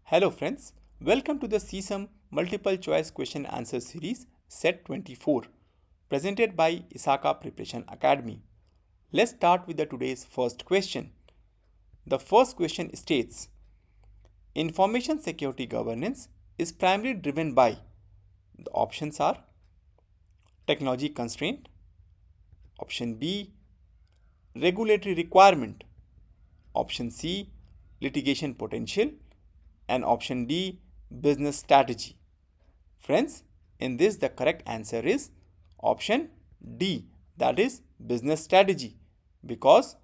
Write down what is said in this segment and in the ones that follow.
Hello friends, welcome to the CISM Multiple Choice Question and Answer Series Set 24 presented by ISACA Preparation Academy. Let's start with today's first question. The first question states, Information security governance is primarily driven by, the options are technology constraint, option B, regulatory requirement, option C, litigation potential, and option D, business strategy. Friends, in this the correct answer is option D, that is business strategy, because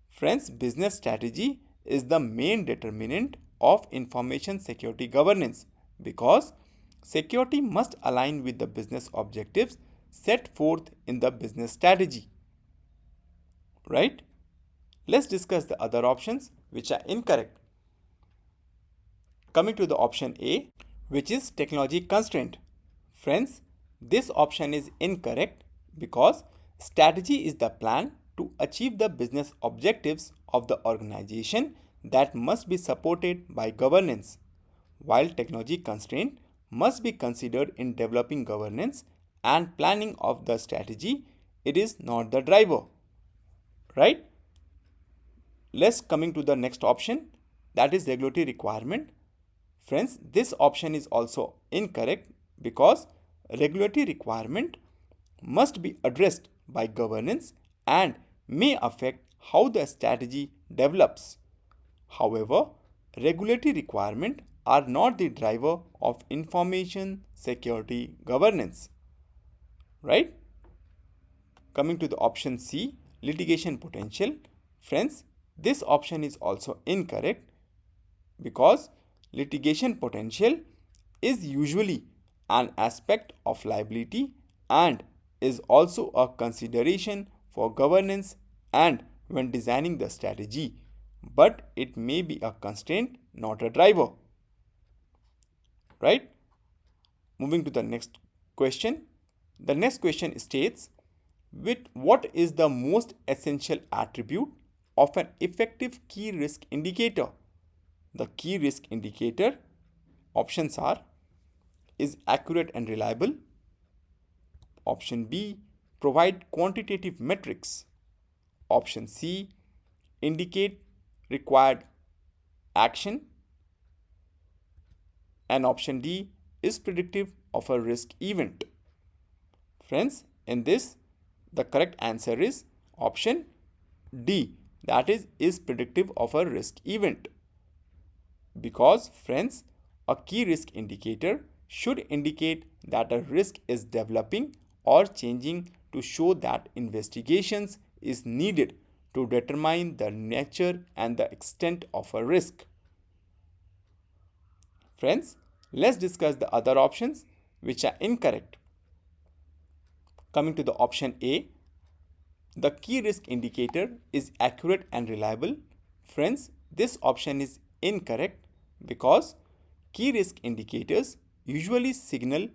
friends, business strategy is the main determinant of information security governance, because security must align with the business objectives set forth in the business strategy. Right? Let's discuss the other options which are incorrect. Coming to the option A, which is technology constraint. Friends, this option is incorrect because strategy is the plan to achieve the business objectives of the organization that must be supported by governance, while technology constraint must be considered in developing governance and planning of the strategy. It is not the driver. Right? Let's coming to the next option, that is regulatory requirement. Friends, this option is also incorrect because regulatory requirement must be addressed by governance and may affect how the strategy develops. However, regulatory requirements are not the driver of information security governance. Right? Coming to the option C, litigation potential. Friends, this option is also incorrect because litigation potential is usually an aspect of liability and is also a consideration for governance and when designing the strategy, but it may be a constraint, not a driver. Right? Moving to the next question. The next question states, with what is the most essential attribute of an effective key risk indicator? The key risk indicator options are, is accurate and reliable. Option B, provide quantitative metrics. Option C, indicate required action. And option D, is predictive of a risk event. Friends, in this, the correct answer is option D, that is predictive of a risk event. Because friends, a key risk indicator should indicate that a risk is developing or changing to show that investigations is needed to determine the nature and the extent of a risk. Friends, let's discuss the other options which are incorrect. Coming to the option A, the key risk indicator is accurate and reliable. Friends, this option is incorrect because key risk indicators usually signal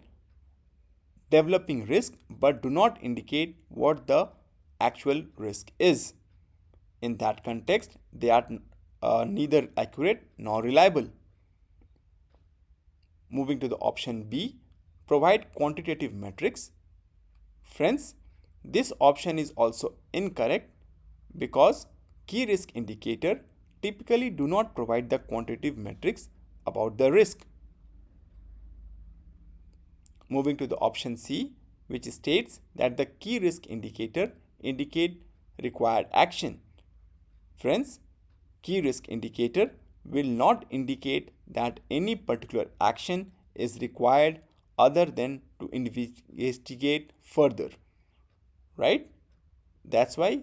developing risk but do not indicate what the actual risk is. In that context, they are neither accurate nor reliable. Moving to the option B, provide quantitative metrics. Friends, this option is also incorrect because key risk indicator typically do not provide the quantitative metrics about the risk. Moving to the option C, which states that the key risk indicator indicate required action. Friends, key risk indicator will not indicate that any particular action is required other than to investigate further. Right? That's why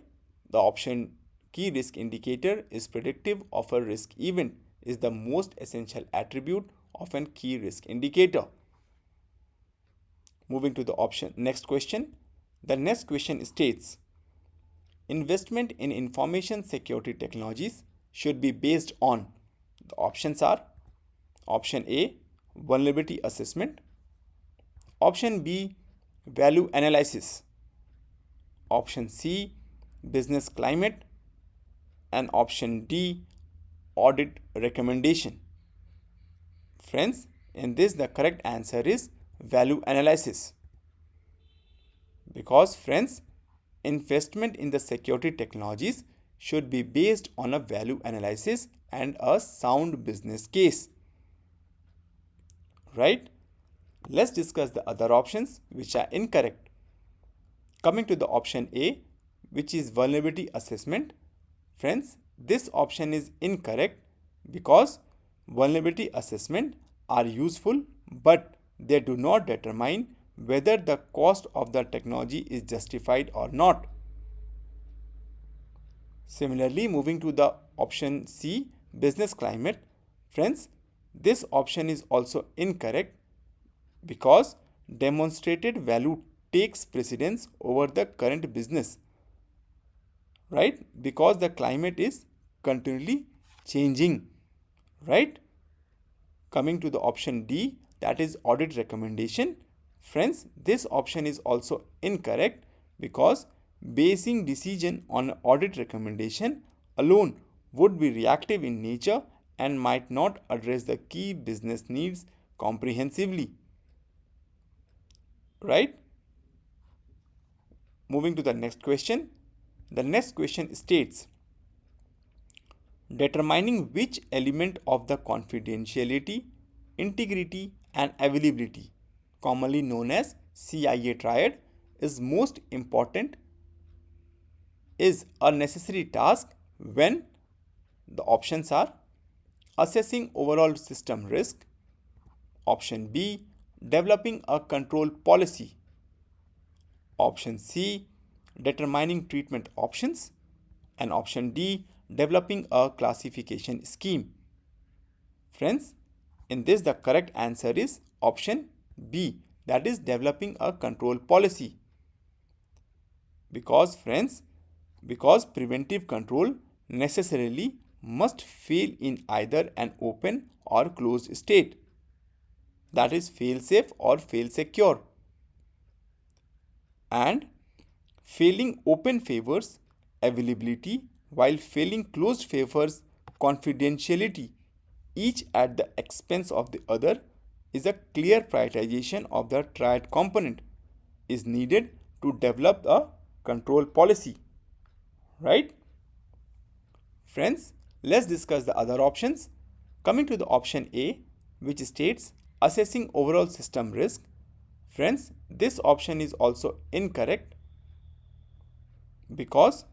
the option key risk indicator is predictive of a risk event is the most essential attribute of an key risk indicator. Moving to the option next question. The next question states, investment in information security technologies should be based on, the options are, option A, vulnerability assessment. Option B, value analysis. Option C, business climate. And option D, audit recommendation. Friends, in this the correct answer is value analysis. Because friends, investment in the security technologies should be based on a value analysis and a sound business case. Right? Let's discuss the other options which are incorrect. Coming to the option A, which is vulnerability assessment. Friends, this option is incorrect because vulnerability assessment are useful but they do not determine whether the cost of the technology is justified or not. Similarly, moving to the option C, business climate. Friends, this option is also incorrect because demonstrated value takes precedence over the current business, right? Because the climate is continually changing, right? Coming to the option D, that is audit recommendation. Friends, this option is also incorrect because basing decision on audit recommendation alone would be reactive in nature and might not address the key business needs comprehensively, right? Moving to the next question. The next question states, determining which element of the confidentiality, integrity, and availability, commonly known as CIA triad, is most important is a necessary task when the options are assessing overall system risk, option B, developing a control policy, option C, determining treatment options, and option D, developing a classification scheme. Friends, in this the correct answer is option B, that is developing a control policy. Because friends, because preventive control necessarily must fail in either an open or closed state, that is fail safe or fail secure, and failing open favors availability while failing closed favors confidentiality, each at the expense of the other, is a clear prioritization of the triad component is needed to develop a control policy, right? Friends, let's discuss the other options. Coming to the option A, which states assessing overall system risk. Friends, this option is also incorrect because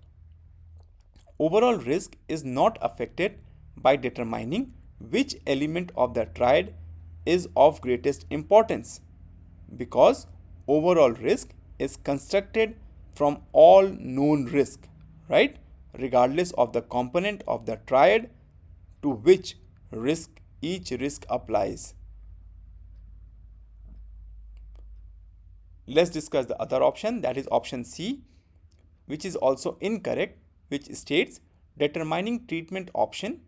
overall risk is not affected by determining which element of the triad is of greatest importance, because overall risk is constructed from all known risk, right, regardless of the component of the triad to which risk each risk applies. Let's discuss the other option, that is option C, which is also incorrect, which states determining treatment option.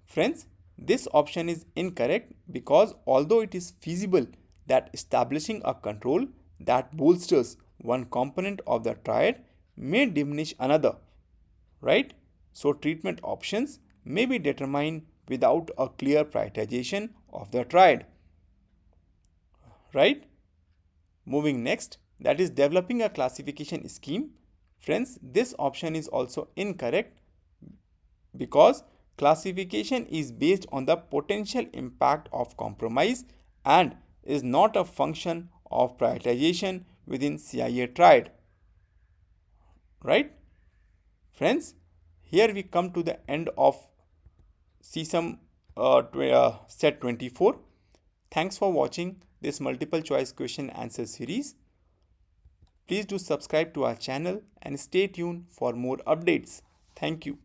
Friends, this option is incorrect because although it is feasible that establishing a control that bolsters one component of the triad may diminish another, right? So treatment options may be determined without a clear prioritization of the triad, right? Moving next, that is developing a classification scheme. Friends, this option is also incorrect because classification is based on the potential impact of compromise and is not a function of prioritization within CIA triad, right? Friends, here we come to the end of CISM set 24. Thanks for watching this multiple choice question answer series. Please do subscribe to our channel and stay tuned for more updates. Thank you.